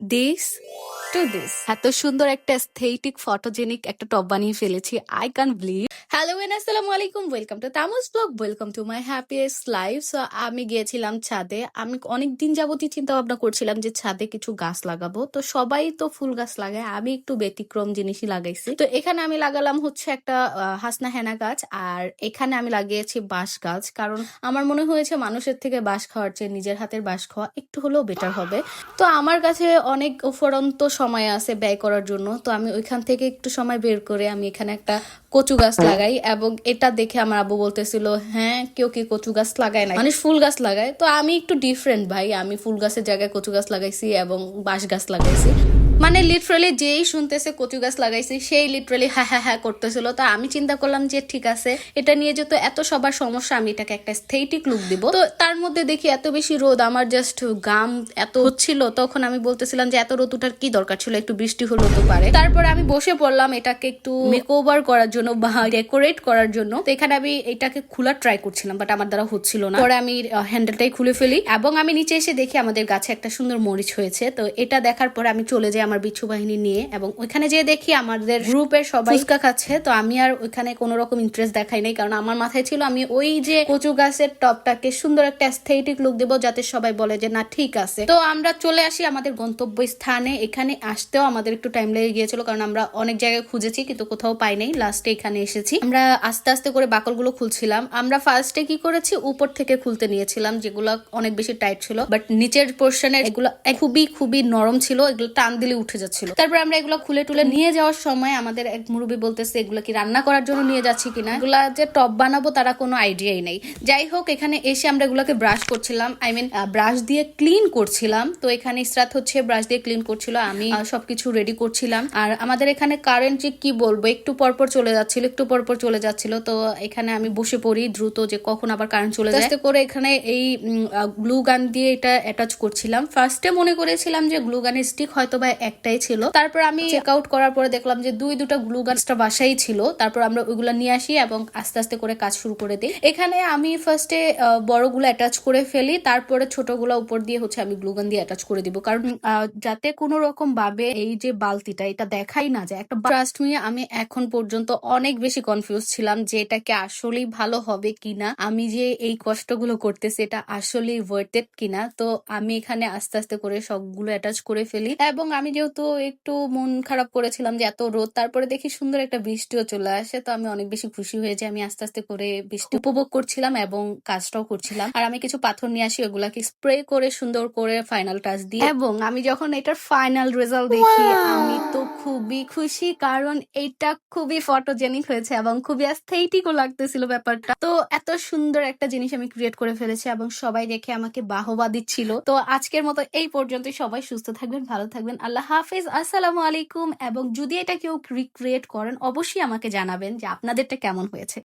This to this এত সুন্দর একটা এস্থেটিক ফটোজেনিক একটা টপ বানিয়ে ফেলেছি। I can believe. Hello and আসসালামু আলাইকুম, welcome to Tamu's blog, welcome to my happiest life. So আমি গিয়েছিলাম ছাদে। আমি অনেক দিন যাবতই চিন্তা ভাবনা করছিলাম যে ছাদে কিছু গাছ লাগাবো। তো সবাই তো ফুল গাছ লাগায়, আমি একটু ব্যতিক্রম জিনিসই লাগাইছি। তো এখানে আমি লাগালাম হচ্ছে একটা হাসনা হেনা গাছ, আর এখানে আমি লাগিয়েছি বাঁশ গাছ। কারণ আমার মনে হয়েছে মানুষের থেকে বাঁশ খাওয়ার চেয়ে নিজের হাতের বাঁশ খাওয়া একটু হলেও বেটার হবে। তো আমার কাছে অনেক উপরন্ত সময় আছে ব্যয় করার জন্য, তো আমি ওইখান থেকে একটু সময় বের করে আমি এখানে একটা কচু গাছ লাগাই। এবং এটা দেখে আমার আব্বু বলতেছিল, হ্যাঁ কেউ কি কচু গাছ লাগায় না, মানে ফুল গাছ লাগায়। তো আমি একটু ডিফারেন্ট ভাই, আমি ফুল গাছের জায়গায় কচু গাছ লাগাইছি এবং বাঁশ গাছ লাগাইছি। মানে লিটারালি যেই শুনতেছে কচু গাছ লাগাইছি সেই লিটারালি হ্যাঁ হ্যাঁ হ্যাঁ করতেছিল। তো আমি চিন্তা করলাম যে ঠিক আছে, এটা নিয়ে যেহেতু এত সবার সমস্যা, আমি এটাকে একটা স্থেটিক লুক দিব। তো তার মধ্যে দেখি এত বেশি রোদ, আমার জাস্ট গাম এত হচ্ছিল। তখন আমি বলতেছিলাম যে এত রোদ উঠার কি দরকার ছিল, একটু বৃষ্টি হলো তো পারে। তারপরে আমি বসে পড়লাম এটাকে একটু মেকওভার করার জন্য বা ডেকোরেট করার জন্য। তো এখানে আমি এটাকে খোলার ট্রাই করছিলাম, বাট আমার দ্বারা হচ্ছিল না। পরে আমি হ্যান্ডেলটাই খুলে ফেলি এবং আমি নিচে এসে দেখি আমাদের গাছে একটা সুন্দর মরিচ হয়েছে। তো এটা দেখার পরে আমি চলে যাই আমার বিচ্ছু বাহিনী নিয়ে, এবং ওইখানে যেয়ে দেখি আমাদের গ্রুপের সবাই ফুচকা খাচ্ছে। তো আমি আর ওইখানে কোনো রকম ইন্টারেস্ট দেখাই নাই, কারণ আমার মাথায় ছিল আমি ওই যে কচু গাছের টপটাকে সুন্দর একটা এস্থেটিক লুক দেবো, যাতে সবাই বলে যে না ঠিক আছে। তো আমরা চলে আসি আমাদের গন্তব্য স্থানে। এখানে আসতেও আমাদের একটু টাইম লেগে গিয়েছিল, কারণ আমরা অনেক জায়গায় খুঁজেছি কিন্তু কোথাও পাই নাই। লাস্টে এখানে এসেছি। আমরা আস্তে আস্তে করে বাকলগুলো খুলছিলাম। আমরা ফার্স্টে কি করেছি, উপর থেকে খুলতে নিয়েছিলাম, যেগুলো অনেক বেশি টাইট ছিল, বাট নিচের পোর্শনের এগুলো খুবই খুবই নরম ছিল, এগুলো টান দিলে উঠে যাচ্ছিল। তারপর আমরা এগুলো খুলে টুলে নিয়ে যাওয়ার সময় আমাদের এক মুরব্বি বলতেছে এগুলো কি রান্না করার জন্য নিয়ে যাচ্ছি কিনা, এগুলা যে টপ বানাবো তারা কোনো আইডিয়াই নেই। যাই হোক, এখানে এসে আমরা এগুলোকে ব্রাশ করছিলাম, আই মিন ব্রাশ দিয়ে ক্লিন করছিলাম। তো এখানে ইসরাত হচ্ছে ব্রাশ দিয়ে ক্লিন করছিল, আমি সবকিছু রেডি করছিলাম। আর আমাদের এখানে কারেন্ট যে কি বলবো, একটু পরপর চলে যাচ্ছিল, একটু পরপর চলে যাচ্ছিল। তো এখানে আমি বসে পড়ি দ্রুত, যে কখন আবার কারেন্ট চলে যায়। আস্তে করে এখানে এই গ্লু গান দিয়ে এটা অ্যাটাচ করছিলাম। ফার্স্টে মনে করেছিলাম যে গ্লু গানের স্টিক হয়তো বা একটাই ছিল। তারপর আমি চেক আউট করার পরে দেখলাম যে দুটা গ্লু গানটা বাসাই ছিল। তারপর আমরা ওইগুলো নিয়ে আসি এবং আস্তে আস্তে করে কাজ শুরু করে দিই। এখানে আমি ফার্স্টে বড়গুলো অ্যাটাচ করে ফেলি, তারপরে ছোটগুলো উপর দিয়ে হচ্ছে আমি গ্লু গান দিয়ে অ্যাটাচ করে দিব, কারণ যাতে কোনো রকম ভাবে এই যে বালতিটা এটা দেখাই না যায় একটা। ট্রাস্ট মি, আমি এখন পর্যন্ত অনেক বেশি কনফিউজ ছিলাম যে এটাকে আসলেই ভালো হবে কিনা, আমি যে এই কষ্টগুলো করতেছি এটা আসলেই ওয়ার্থ ইট কিনা। তো আমি এখানে আস্তে আস্তে করে সবগুলো অ্যাটাচ করে ফেলি, এবং আমি যেহেতু একটু মন খারাপ করেছিলাম যে এত রোদ, তারপরে দেখি সুন্দর একটা বৃষ্টিও চলে আসে। তো আমি অনেক বেশি খুশি হয়ে যাই। আমি আস্তে আস্তে করে বৃষ্টি উপভোগ করছিলাম এবং কাজটাও করছিলাম। আর আমি কিছু পাথর নিয়ে আসি, ওগুলাকে স্প্রে করে সুন্দর করে ফাইনাল টাচ দিই। এবং আমি যখন এটার ফাইনাল রেজাল্ট দেখি আমি তো খুবই খুশি, কারণ এটা খুবই ফটোজেনিক হয়েছে এবং খুবই অ্যাস্থেটিকও লাগতেছিল ব্যাপারটা। তো এত সুন্দর একটা জিনিস আমি ক্রিয়েট করে ফেলেছি এবং সবাই দেখে আমাকে বাহবা দিচ্ছিল। তো আজকের মতো এই পর্যন্তই। সবাই সুস্থ থাকবেন, ভালো থাকবেন, আল্লাহ হাফেজ, আসসালামু আলাইকুম। এবং যদি এটা কেউ রিক্রিয়েট করেন অবশ্যই আমাকে জানাবেন যে আপনাদেরটা কেমন হয়েছে।